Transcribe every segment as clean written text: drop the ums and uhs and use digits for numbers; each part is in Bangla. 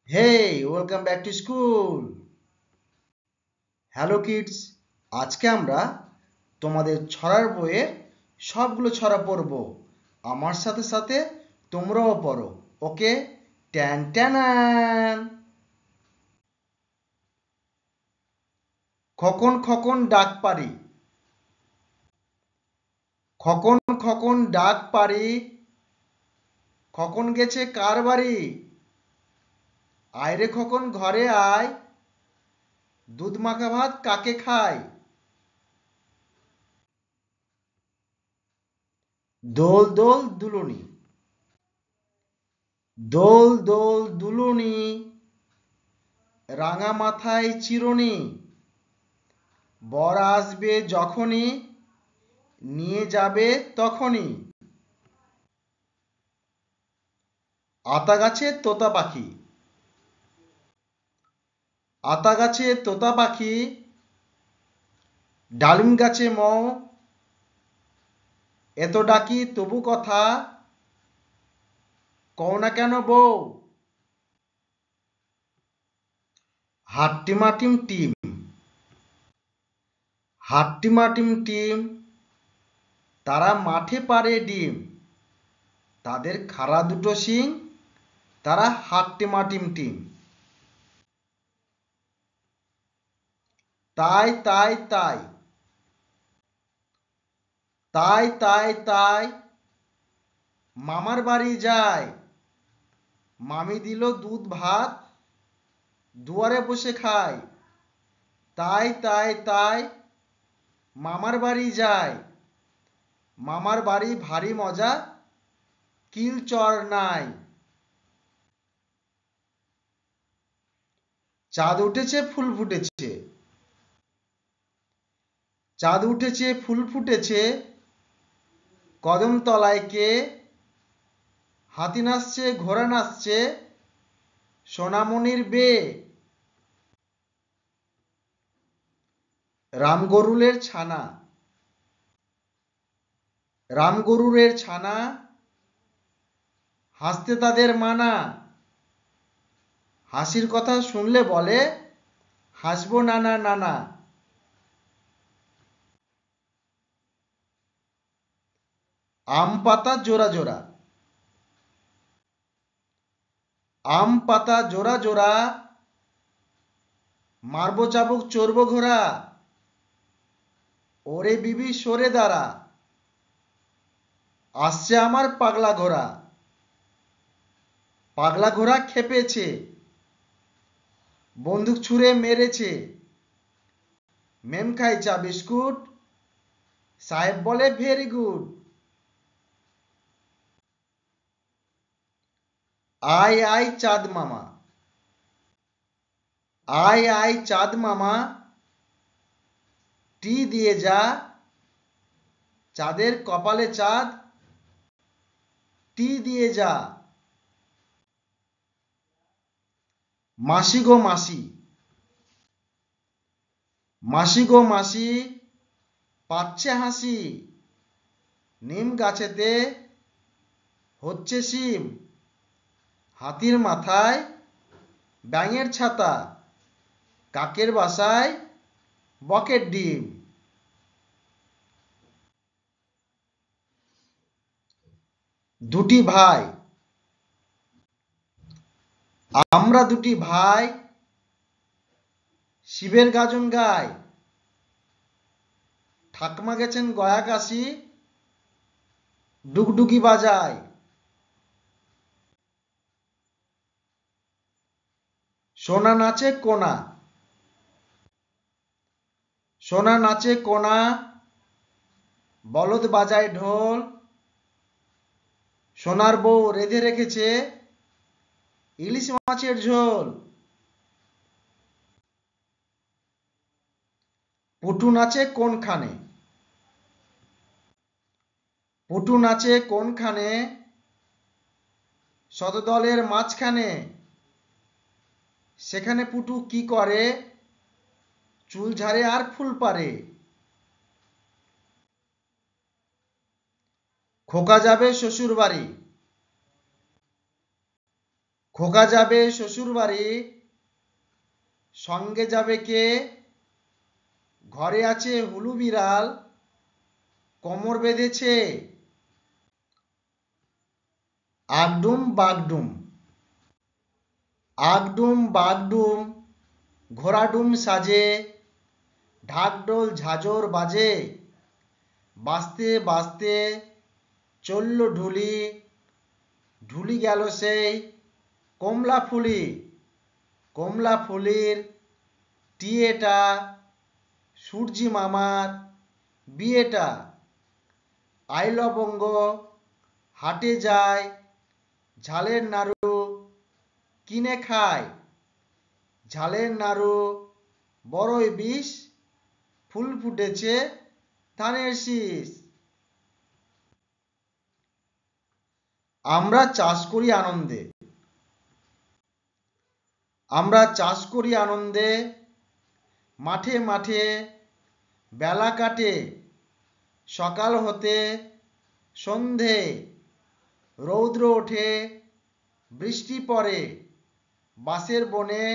Hey, welcome back to school. Hello kids, আজকে আমরা তোমাদের ছড়ার বইয়ের সবগুলো ছড়া পড়ব। আমার সাথে সাথে তোমরাও পড়ো। ওকে? ট্যান ট্যানান। খোকন খোকন ডাক পারি, খোকন খোকন ডাক পারি, খোকন গেছে কার বাড়ি? আয় রে খোকন ঘরে আয়, দুধ মাখা ভাত কাকে খায়? দোল দোল দুলুনি, দোল দোল দুলুনি, রাঙা মাথায় চিরুনি, বর আসবে যখনই, নিয়ে যাবে তখনই। আতা গাছে তোতা পাখি, আতা গাছে তোতা পাখি, ডালিম গাছে মৌ, এত ডাকি তবু কথা, কও না কেন বউ? হাট্টিমাটিম টিম, হাট্টিমাটিম টিম, তারা মাঠে পাড়ে ডিম, তাদের খাড়া দুটো শিং, তারা হাট্টিমাটিম টিম। তাই তাই তাই, তাই তাই তাই, মামার বাড়ি যায়, মামি দিল দুধ ভাত, দুয়ারে বসে খায়। তাই তাই তাই, মামার বাড়ি যায়, মামার বাড়ি ভারী মজা, কিল চর নাই। চাঁদ উঠেছে ফুল ফুটেছে, চাঁদ উঠেছে ফুল ফুটেছে, কদম তলায় কে? হাতি নাচছে ঘোড়া নাচছে, সোনামণির বে। রামগরুলের ছানা, রামগরুরের ছানা, হাসতে তাদের মানা, হাসির কথা শুনলে বলে, হাসবো নানা নানা। আম পাতা জোড়া জোড়া, আম পাতা জোড়া জোড়া, মারবো চাবুক চড়বো ঘোড়া, ওরে বিবি সরে দাঁড়া, আসছে আমার পাগলা ঘোড়া। পাগলা ঘোড়া খেপেছে, বন্দুক ছুঁড়ে মেরেছে, মেম খাই চা বিস্কুট, সাহেব বলে ভেরি গুড। আয় আয় চাঁদ মামা, আয় আয় চাঁদ মামা, টি দিয়ে যা, চাঁদের কপালে চাঁদ, টি দিয়ে যা। মাসি গো মাসি, মাসি গো মাসি, পাচ্ছে হাসি, নিম গাছেতে হচ্ছে শিম, হাতির মাথায় ব্যাঙের ছাতা, কাকের বাসায় বকের ডিম। দুটি ভাই, আমরা দুটি ভাই, শিবের গাজন গাই, ঠাকমা গেছেন গয়া কাশি, ডুগডুগি বাজায়। সোনা নাচে কোনা, সোনা নাচে কোনা, বলদ বাজায় ঢোল, সোনার বউ রেঁধে রেখেছে ইলিশ মাছের ঝোল। পুটু নাচে কোনখানে, পুটু নাচে কোনখানে, শতদলের মাঝখানে, সেখানে পুটু কি করে? চুল ঝাড়ে আর ফুল পারে। খোকা যাবে শ্বশুর বাড়ি, খোকা যাবে শ্বশুর বাড়ি, সঙ্গে যাবে কে? ঘরে আছে হুলু বিড়াল, কোমর বেঁধেছে আগডুম বাগডুম। আগডুম বাগডুম ঘোড়াডুম সাজে, ঢাকঢোল ঝাঁঝর বাজে, বাজতে বাজতে চলল ঢুলি, ঢুলি গেল সেই কমলা ফুলি। কমলা ফুলির টিয়েটা, সূর্যি মামার বিয়েটা। আই লবঙ্গ হাটে যায়, ঝালের নাড়ু কিনে খায়। ঝালের নাড়ু বড়ই বিষ, ফুল ফুটেছে ধানের শীষ। আমরা চাষ করি আনন্দে। আমরা চাষ করি আনন্দে, মাঠে মাঠে বেলা কাটে। সকাল হতে সন্ধে, রৌদ্র ওঠে বৃষ্টি পড়ে। বাঁশের বনে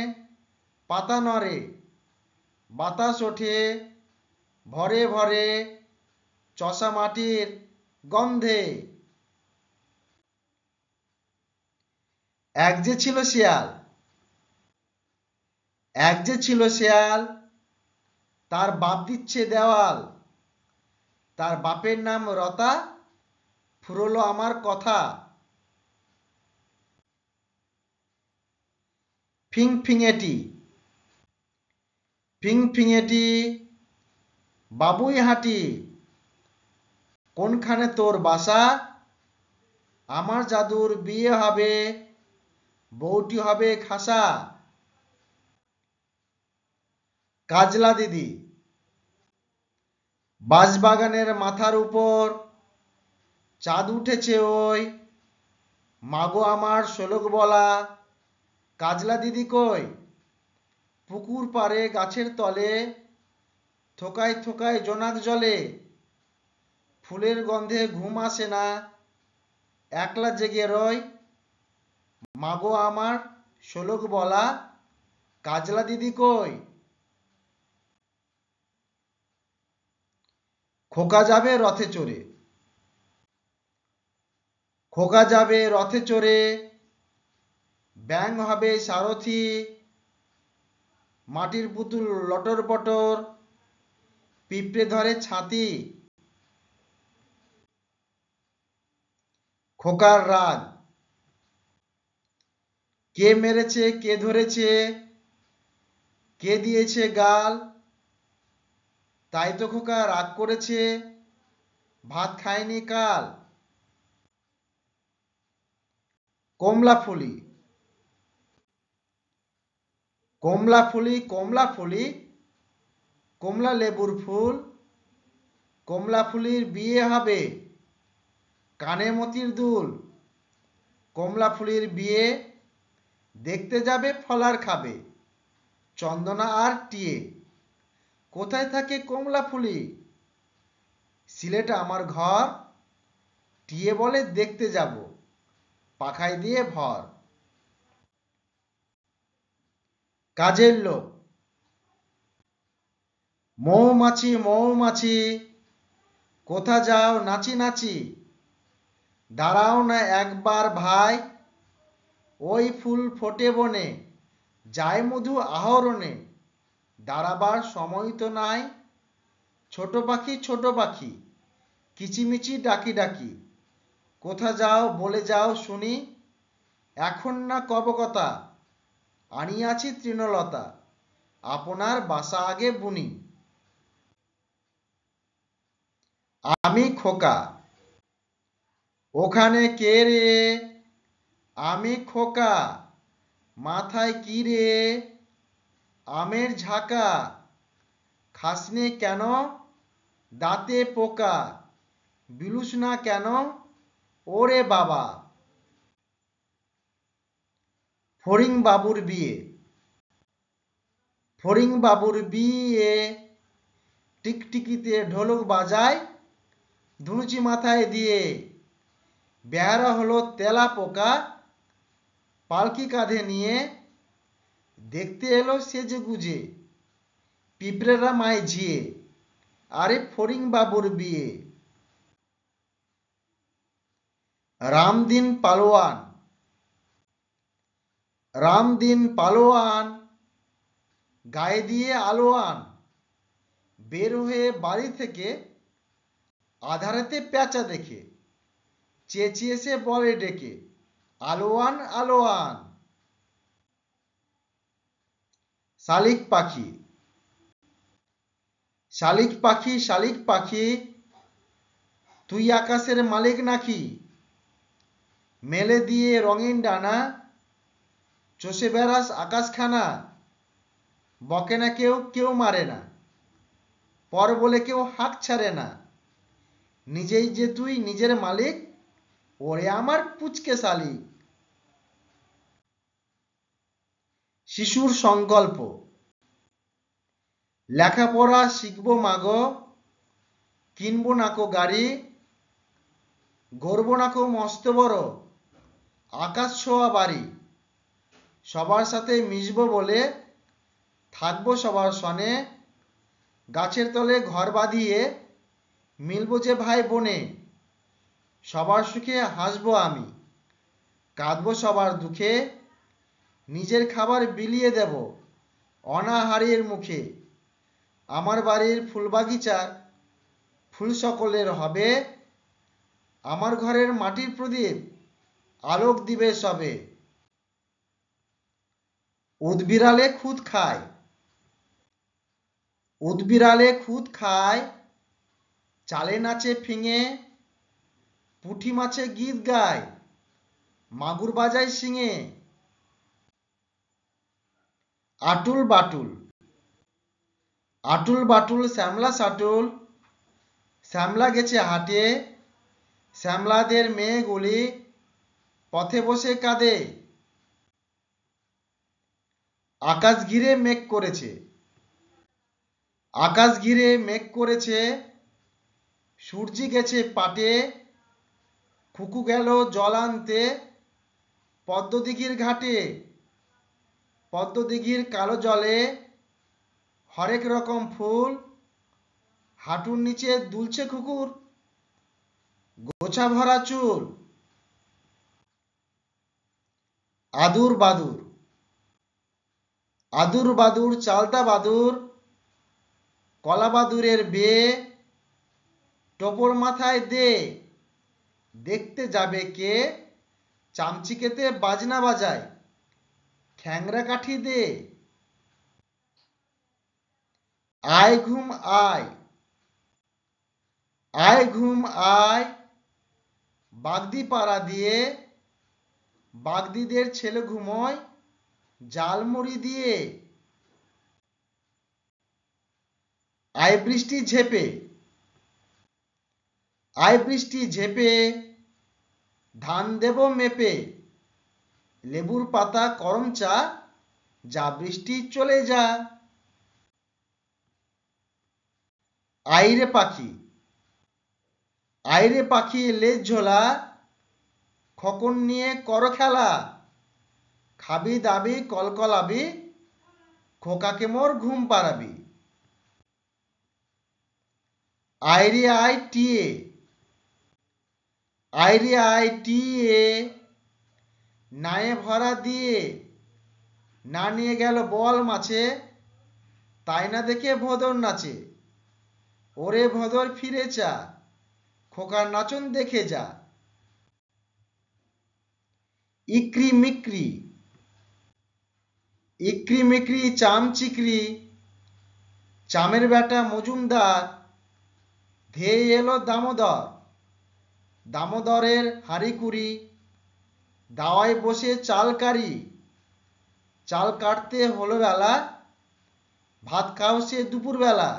পাতা নড়ে, বাতাস ওঠে ভরে ভরে চষা মাটির গন্ধে। এক যে ছিল শিয়াল, এক যে ছিল শিয়াল, তার বাপ দিচ্ছে দেওয়াল। তার বাপের নাম রতা, ফুরলো আমার কথা। ফিংফিঙেটি, ফিংফিঙেটি বাবুই হাঁটি। কোনখানে তোর বাসা? আমার জাদুর বিয়ে হবে, বউটি হবে খাসা। কাজলা দিদি, বাঁশবাগানের মাথার উপর চাঁদ উঠেছে ওই, মাগো আমার শোলক বলা কাজলা দিদি কই? পুকুর পাড়ে গাছের তলে থোকায় থোকায় জোনাক জলে। ফুলের গন্ধে ঘুম আসে না, একলা জেগে রয়, মাগো আমার শোলক বলা কাজলা দিদি কই? খোকা যাবে রথে চড়ে। খোকা যাবে রথে চড়ে, ব্যাঙ হবে সারথি। মাটির পুতুল লটর পটর, পিঁপড়ে ধরে ছাতি। খোকার রাগ, কে মেরেছে কে ধরেছে, কে দিয়েছে গাল? তাই তো খোকা রাগ করেছে, ভাত খায়নি কাল। কমলা ফুলি, কমলা ফুলি কমলা ফুলি, কমলা লেবুর ফুল। কমলা ফুলির বিয়ে হবে, কানে মতির দুল। কমলা ফুলির বিয়ে দেখতে যাবে ফলার খাবে, চন্দনা আর টিয়ে। কোথায় থাকে কমলা ফুলি? সিলেট আমার ঘর, টিয়ে বলে দেখতে যাব, পাখায় দিয়ে ভর। কাজের লোক, মৌমাছি মৌমাছি কোথা যাও নাচি নাচি। দাঁড়াও না একবার ভাই, ওই ফুল ফোটে বনে, যায় মধু আহরণে। দাঁড়াবার সময় তো নাই, ছোট পাখি কিচিমিচি ডাকি ডাকি। কোথা যাও বলে যাও শুনি, এখন না কব কথা, আনিয়াছি তৃণলতা, আপনার বাসা আগে বুনি। আমি খোকা, ওখানে কে রে? আমি খোকা, মাথায় কি রে? আমের ঝাঁকা, খাসনে কেন? দাঁতে পোকা, বিলুস না কেন? ওরে বাবা। ফড়িং বাবুর বিয়ে, ফড়িং বাবুর বিয়ে, টিকটিকিতে ঢোলক বাজায় ধুনুচি মাথায় দিয়ে। বেহারা হলো তেলা পোকা, পালকি কাঁধে নিয়ে দেখতে এলো সেজে গুজে পিঁপড়েরা মায় ঝিয়ে, আরে ফড়িং বাবুর বিয়ে। রামদিন পালোয়ান, রামদিন পালোয়ান গায়ে দিয়ে আলোয়ান, বের হয়ে বাড়ি থেকে আধারেতে পেঁচা দেখে চেঁচিয়ে সে বলে ডেকে, আলোয়ান আলোয়ান। শালিক পাখি, শালিক পাখি শালিক পাখি তুই আকাশের মালিক নাকি? মেলে দিয়ে রঙিন ডানা চষে বেড়াস আকাশখানা। বকে না কেউ, কেউ মারে না, পর বলে কেউ হাঁক ছাড়ে না। নিজেই যে তুই নিজের মালিক, ওরে আমার পুচকে শালিক। শিশুর সংকল্প, লেখাপড়া শিখবো মাগো, কিনবো নাকো গাড়ি, গড়বো নাকো মস্ত বড় আকাশ ছোঁয়া বাড়ি। সবার সাথে মিশবো বলে থাকবো সবার সনে, গাছের তলে ঘর বাঁধিয়ে মিলবো যে ভাই বোনে। সবার সুখে হাসবো আমি, কাঁদবো সবার দুঃখে, নিজের খাবার বিলিয়ে দেব অনাহারের মুখে। আমার বাড়ির ফুলবাগিচার ফুল সকলের হবে, আমার ঘরের মাটির প্রদীপ আলোক দিবে সবে। উদবিড়ালে খুদ খায়, উদবিড়ালে খুদ খায়, চালে নাচে ফিঙে, পুঁটি মাছে গীত গায়, মাগুর বাজায় শিঙে। আটুল বাটুল, আটুল বাটুল শ্যামলা সাটুল, শ্যামলা গেছে হাটে, শ্যামলাদের মেয়েগুলি পথে বসে কাঁদে। আকাশ ঘিরে মেঘ করেছে, আকাশ ঘিরে মেঘ করেছে, সূর্যি গেছে পাটে, খুকু গেল জল আনতে পদ্মদিঘির ঘাটে। পদ্মদিঘির কালো জলে হরেক রকম ফুল, হাঁটুর নিচে দুলছে খুকুর গোছা ভরা চুল। আদুর বাদুর, আদুর বাদুর চালতা বাদুর, কলা বাদুরের বিয়ে, টোপর মাথায় দে, দেখতে যাবে কে? চামচিকেতে বাজনা বাজায়, খ্যাংরা কাঠি দে। আয় ঘুম আয়, আয় ঘুম আয়, বাগদি পাড়া দিয়ে, বাগদিদের ছেলে ঘুমোয় জালমুড়ি দিয়ে। আয় বৃষ্টি ঝেপে, আয় বৃষ্টি ঝেপে, ধান দেব মেপে, লেবুর পাতা করম চা, যা বৃষ্টি চলে যা। আইরে পাখি, আইরে পাখি লেজ ঝোলা, খোকন নিয়ে কর খেলা, খাবি দাবি কলকলাবি, খোকাকে মোর ঘুম পাড়াবি। আইরে আই টিয়ে, আইরে আই টিয়ে, নায়ে ভরা দিয়ে, না নিয়ে গেল বল মাছে, তাই না দেখে ভোদর নাচে। ওরে ভোদর ফিরে চা, খোকার নাচন দেখে যা। ইকরি মিকরি, ইকরি মিকরি চাম চিকরি, চামের বেটা মজুমদার, ধেয়ে এলো দামোদর। দামোদরের হাঁড়ি কুড়ি, দাওয়ায় বসে চাল কারি। চাল কাটতে হলো বেলা, ভাত খাও সে দুপুরবেলা।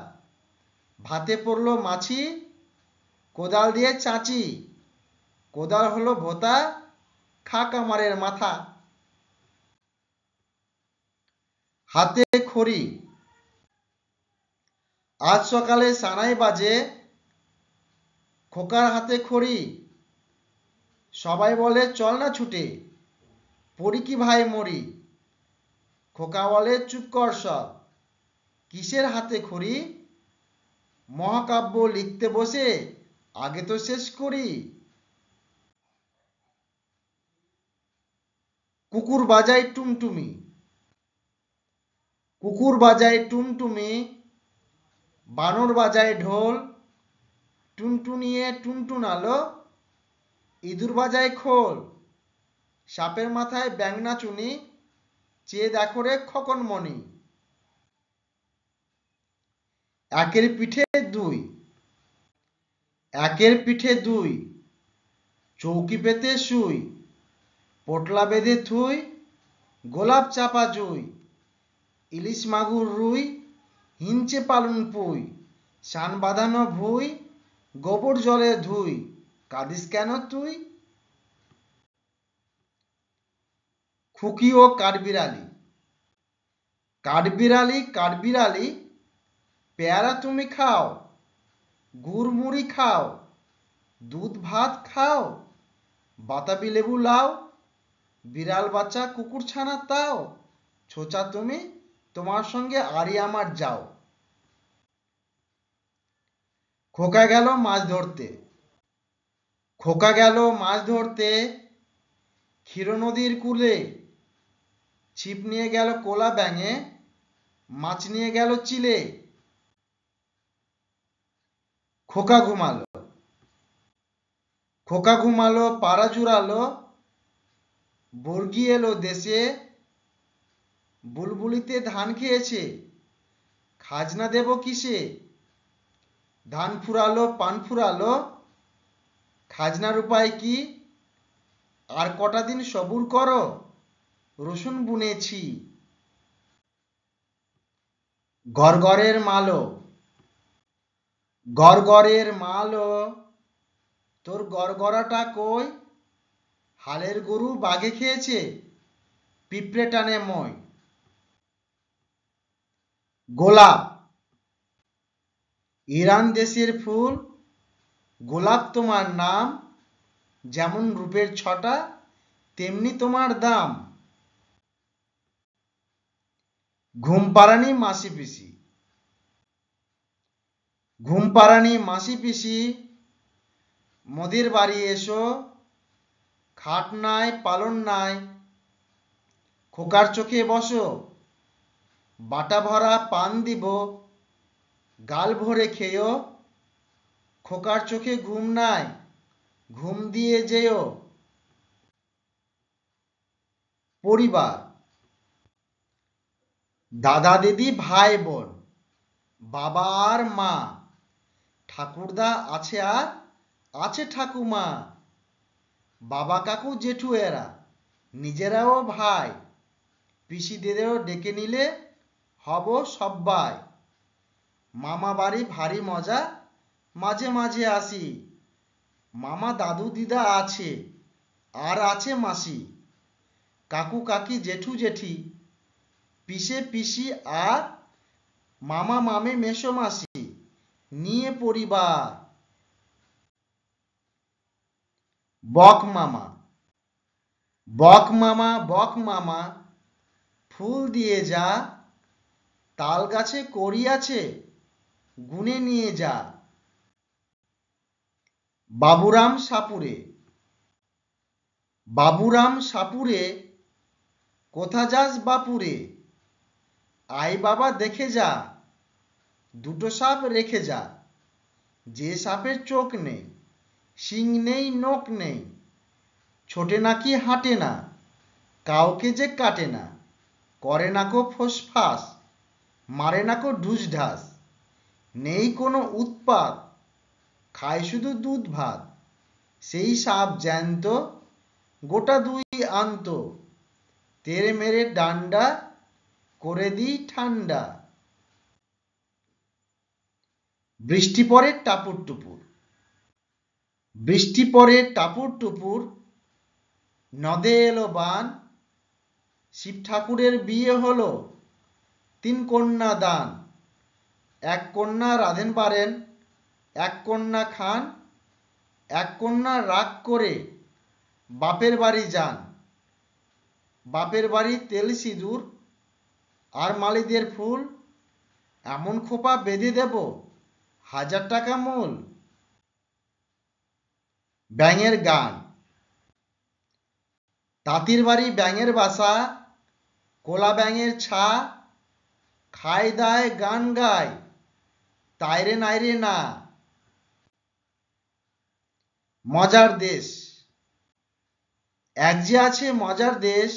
ভাতে পড়লো মাছি, কোদাল দিয়ে চাঁচি, কোদাল হলো ভোতা, খা কামারের মাথা। হাতে খড়ি, আজ সকালে সানাই বাজে, খোকার হাতে খড়ি। সবাই বলে চল না ছুটে, পড়ি কি ভাই মরি। খোকা বলে চুপ কর সব, কিসের হাতে খড়ি, মহাকাব্য লিখতে বসে আগে তো শেষ করি। কুকুর বাজায় টুমটুমি, কুকুর বাজায় টুমটুমি, বানর বাজায় ঢোল, টুনটুনিয়ে টুনটুনালো, ইঁদুর বাজায় খোল, সাপের মাথায় ব্যাঙনা চুনি, চেয়ে দেখো রে খোকনমণি। একের পিঠে দুই, একের পিঠে দুই, চৌকি পেতে শুই, পোটলা বেঁধে থুই, গোলাপ চাপা জুই, ইলিশ মাগুর রুই, হিঞ্চে পালন পুই, সান বাঁধানো ভুই, গোবর জলে ধুই, কাঁদিস কেন তুই। খুকি ও কাঠবিড়ালি, কাঠবিড়ালি কাঠবিড়ালি, পেয়ারা তুমি খাও, গুড় মুড়ি খাও, দুধ ভাত খাও, বাতাবি লেবু লাও, বিড়াল বাচ্চা কুকুর ছানা তাও, ছোচা তুমি, তোমার সঙ্গে আরি আমার যাও। খোকা গেল মাছ ধরতে, খোকা গেল মাছ ধরতে, ক্ষীর নদীর কূলে, ছিপ নিয়ে গেল কোলা ব্যাঙে, মাছ নিয়ে গেল চিলে। খোকা ঘুমালো, খোকা ঘুমালো পাড়া জুড়ালো, বর্গি এলো দেশে, বুলবুলিতে ধান খেয়েছে, খাজনা দেব কিসে। ধান ফুরালো পান ফুরালো, খাজনার উপায় কি, আর কটা দিন সবুর করো, রসুন বুনেছি। গড়গড়ের মালো, গড়গড়ের মালো, তোর গড়গড়াটা কই, হালের গরু বাঘে খেয়েছে, পিঁপড়ে টানে মই। গোলাপ, ইরান দেশের ফুল, গোলাপ তোমার নাম, যেমন রূপের ছটা তেমনি তোমার দাম। ঘুম পাড়ানি মাসি পিসি, ঘুম পাড়ানি মাসি পিসি, মোদের বাড়ি এসো, খাট নাই পালন নাই, খোকার চোখে বসো, বাটা ভরা পান দিব, গাল ভরে খেয়েও, খোকার চোখে ঘুম নাই, ঘুম দিয়ে যেও। পরিবার, দাদা দিদি ভাই বোন, বাবা আর মা, ঠাকুরদা আছে আর আছে ঠাকুমা, বাবা কাকু জেঠু এরা নিজেরাও ভাই, পিসিদেরও ডেকে নিলে হব সব্বাই। মামা বাড়ি ভারী মজা, মাঝে মাঝে আসি, মামা দাদু দিদা আছে আর আছে মাসি, কাকু কাকি জেঠু জেঠি, পিসে পিসি আর মামা মামে মেসো মাসি নিয়ে পরিবার। বক মামা, বক মামা বক মামা, ফুল দিয়ে যা, তাল গাছে কড়ি আছে, গুনে নিয়ে যা। বাবুরাম সাপুরে, বাবুরাম সাপুরে, কোথা যাস বাপুরে, আই বাবা দেখে যা, দুটো সাপ রেখে যা, যে সাপের চোখ নেই, শিং নেই নোক নেই, ছোটে নাকি হাঁটে না, কাউকে যে কাটে না, করে নাকো ফোসফাস, মারে নাকো ঢুস ঢাস, নেই কোনো উৎপাত, খায় শুধু দুধ ভাত, সেই সাপ জ্যান্ত, গোটা দুই আনত, তেরে মেরে ডান্ডা, করে দিই ঠান্ডা। বৃষ্টি পড়ে টাপুর টুপুর, বৃষ্টি পড়ে টাপুর টুপুর, নদে এলো বান, শিব ঠাকুরের বিয়ে হলো, 3 কন্যা দান, এক কন্যা রাঁধেন পারেন, এক কন্যা খান, এক কন্যা রাগ করে বাপের বাড়ি যান, বাপের বাড়ি তেল সিঁদুর আর মালিদের ফুল, এমন খোপা বেঁধে দেব 1000 টাকা মূল। ব্যাঙের গান। তাঁতির বাড়ি ব্যাঙের বাসা, কোলা ব্যাঙের ছা, খায় দায় গান গায়, তাইরে নাইরে না। মজার দেশ। এক যে আছে মজার দেশ,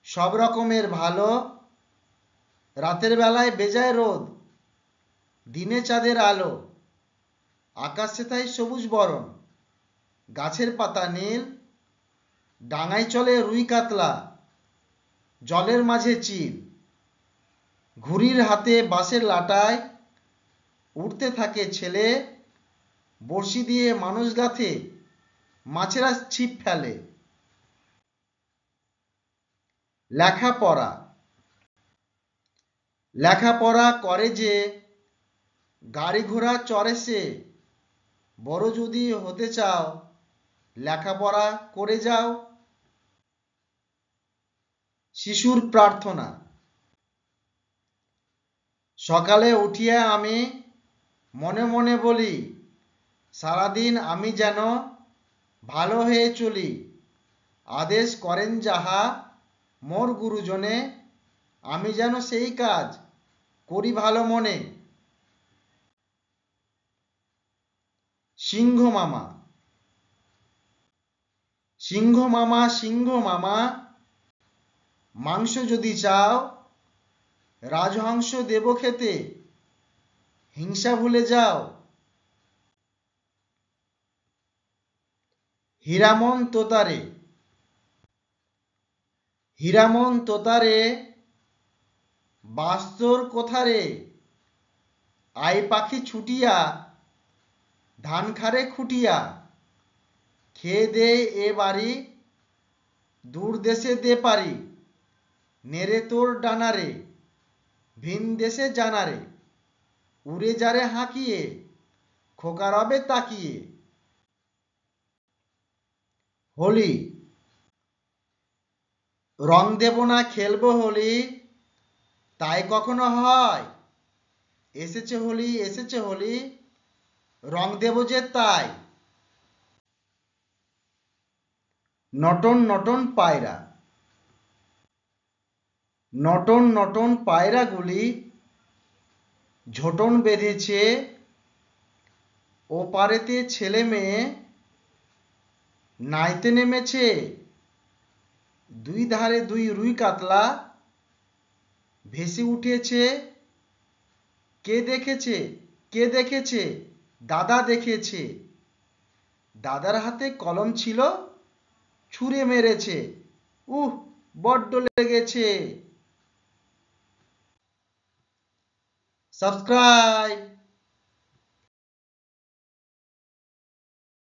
সব রকমের ভালো, রাতের বেলায় বেজায় রোদ, দিনে চাঁদের আলো, আকাশ সেথায় সবুজ বরণ, গাছের পাতা নীল, ডাঙায় চলে রুই কাতলা, জলের মাঝে চিল, ঘুড়ির হাতে বাঁশের লাটায় উড়তে থাকে ছেলে, বড়শি দিয়ে মানুষ গাথে, মাছেরা ছিপ ফেলে। লেখাপড়া। লেখাপড়া করে যে, গাড়ি ঘোড়া চড়ে সে, বড় যদি হতে চাও, লেখাপড়া করে যাও। শিশুর প্রার্থনা। সকালে উঠিয়া আমি মনে মনে বলি, সারাদিন আমি যেন ভালো হয়ে চলি, আদেশ করেন যাহা মোর গুরুজনে, আমি যেন সেই কাজ করি ভালো মনে। সিংহ মামা। সিংহ মামা সিংহ মামা, মাংস যদি চাও, রাজহংস দেব খেতে, হিংসা ভুলে যাও। হীরামন তোতারে। হীরামন তোতারে, বাস্তর কোথারে, আই পাখি ছুটিয়া, ধান খারে খুটিয়া, খেয়ে দে এ বাড়ি, দূর দেশে দে পারি, নেড়ে তোর ডানারে, ভিন দেশে জানারে, উড়ে যারে হাঁকিয়ে, খোকা রবে তাকিয়ে। হোলি। রং দেব না খেলবো হোলি, তাই কখনো হয়, এসেছে হোলি এসেছে হোলি, রং দেব যে তাই। নটন নটন পায়রা। নটন নটন পায়রাগুলি ঝোটন বেঁধেছে, ও পারেতে ছেলে মেয়ে নাইতে নেমেছে, দুই ধারে দুই রুই কাতলা ভেসে উঠেছে, কে দেখেছে কে দেখেছে, দাদা দেখেছে, দাদার হাতে কলম ছিল, ছুঁড়ে মেরেছে, বড্ড লেগেছে। সাবস্ক্রাইব।